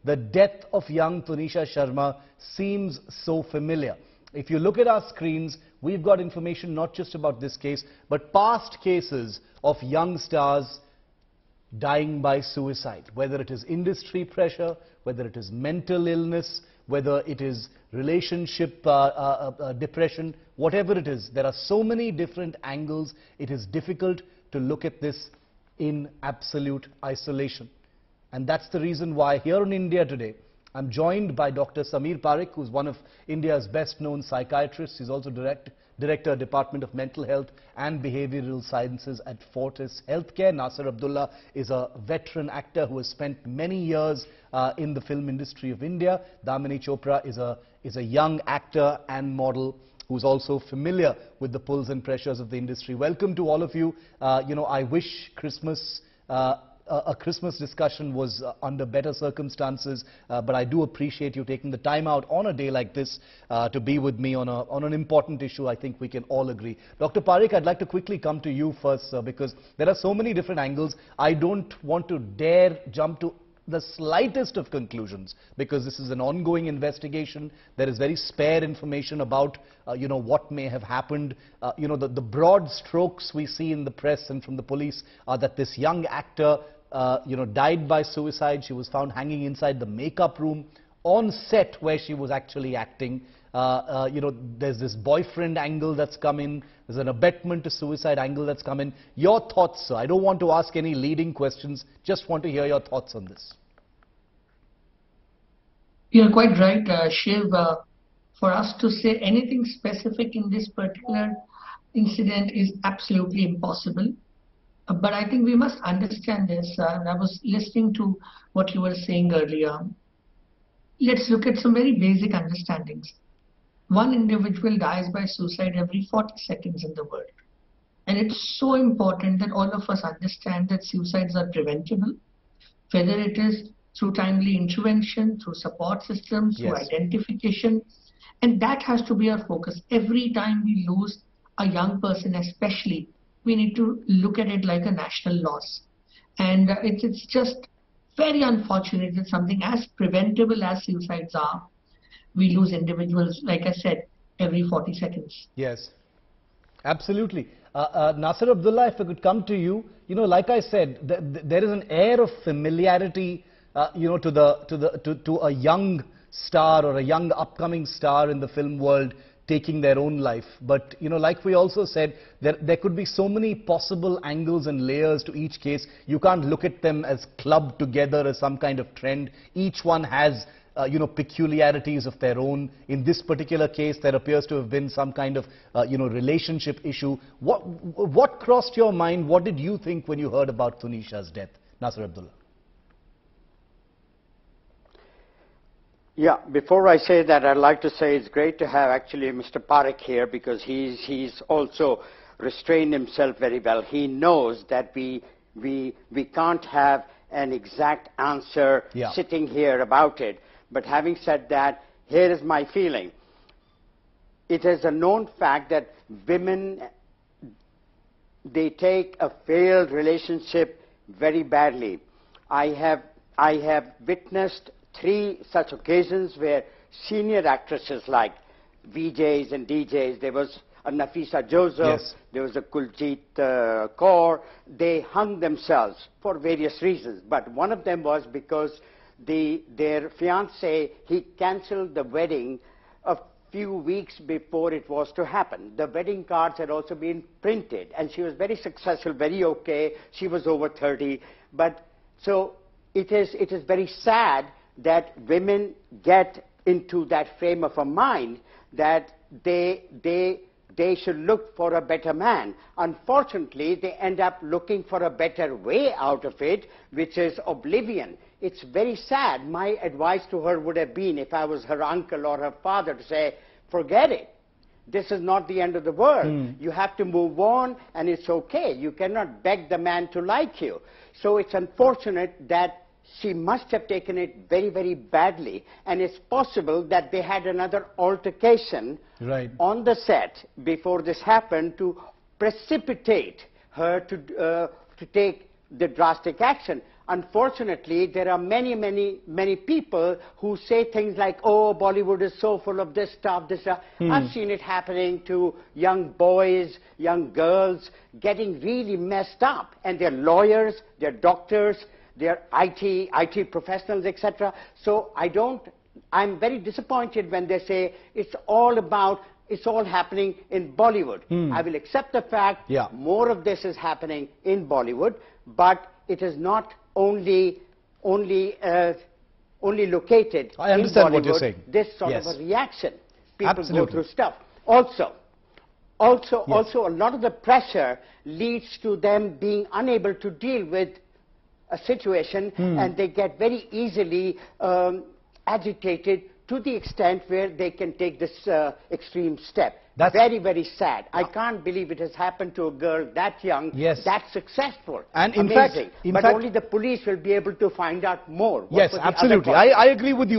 the death of young Tunisha Sharma seems so familiar. If you look at our screens, we've got information not just about this case, but past cases of young stars dying by suicide, whether it is industry pressure, whether it is mental illness, whether it is relationship depression, whatever it is. There are so many different angles. It is difficult to look at this in absolute isolation. And that's the reason why here in India today, I'm joined by Dr. Sameer Parekh, who's one of India's best-known psychiatrists. He's also Director, Department of Mental Health and Behavioral Sciences at Fortis Healthcare. Nasir Abdullah is a veteran actor who has spent many years in the film industry of India. Damini Chopra is a young actor and model who's also familiar with the pulls and pressures of the industry. Welcome to all of you. I wish a Christmas discussion was under better circumstances, but I do appreciate you taking the time out on a day like this to be with me on an important issue. I think we can all agree. Dr. Parekh, I'd like to quickly come to you first, sir, because there are so many different angles. I don't want to dare jump to the slightest of conclusions, because this is an ongoing investigation. There is very spare information about what may have happened. The broad strokes we see in the press and from the police are that this young actor died by suicide. She was found hanging inside the makeup room on set where she was actually acting. There's this boyfriend angle that's come in. There's an abetment to suicide angle that's come in. Your thoughts, sir? I don't want to ask any leading questions. Just want to hear your thoughts on this. You're quite right, Shiv. For us to say anything specific in this particular incident is absolutely impossible. But I think we must understand this. And I was listening to what you were saying earlier. Let's look at some very basic understandings. One individual dies by suicide every 40 seconds in the world. And it's so important that all of us understand that suicides are preventable, whether it is through timely intervention, through support systems, through identification. And that has to be our focus. Every time we lose a young person especially, we need to look at it like a national loss. And it's just very unfortunate that something as preventable as suicides are, we lose individuals, like I said, every 40 seconds. Yes, absolutely. Nasir Abdullah, if I could come to you, like I said, there is an air of familiarity, to a young star or a young upcoming star in the film world taking their own life. But, like we also said, there could be so many possible angles and layers to each case. You can't look at them as clubbed together as some kind of trend. Each one has peculiarities of their own. In this particular case, there appears to have been some kind of, relationship issue. What crossed your mind? What did you think when you heard about Tunisha's death? Nasir Abdullah. Yeah, before I say that, I'd like to say it's great to have actually Mr. Parekh here, because he's also restrained himself very well. He knows that we can't have an exact answer sitting here about it. But having said that, here is my feeling. It is a known fact that women, they take a failed relationship very badly. I have witnessed 3 such occasions where senior actresses like VJs and DJs, there was a Nafisa Joseph, there was a Kuljit Kaur, they hung themselves for various reasons. But one of them was because their fiancé, he cancelled the wedding a few weeks before it was to happen. The wedding cards had also been printed, and she was very successful, very okay. She was over 30. But so it is very sad that women get into that frame of a mind that they should look for a better man. Unfortunately, they end up looking for a better way out of it, which is oblivion. It's very sad. My advice to her would have been, if I was her uncle or her father, to say, forget it. This is not the end of the world. You have to move on, and it's okay. You cannot beg the man to like you. So it's unfortunate that she must have taken it very, very badly, and it's possible that they had another altercation on the set before this happened to precipitate her to take the drastic action. unfortunately, there are many people who say things like, oh, Bollywood is so full of this stuff, this stuff. I've seen it happening to young boys, young girls, getting really messed up. And they're lawyers, they're doctors, they're IT professionals, etc. So I'm very disappointed when they say it's all happening in Bollywood. I will accept the fact more of this is happening in Bollywood, but it is not only located I understand in Bollywood. what you're saying. This sort of Yes. a reaction. People Absolutely. go through stuff. Also, a lot of the pressure leads to them being unable to deal with a situation, and they get very easily agitated to the extent where they can take this extreme step. That's very, very sad. I can't believe it has happened to a girl that young, Yes. that successful. And in Amazing. fact, But only the police will be able to find out more. What yes, were the other absolutely. causes? I agree with you.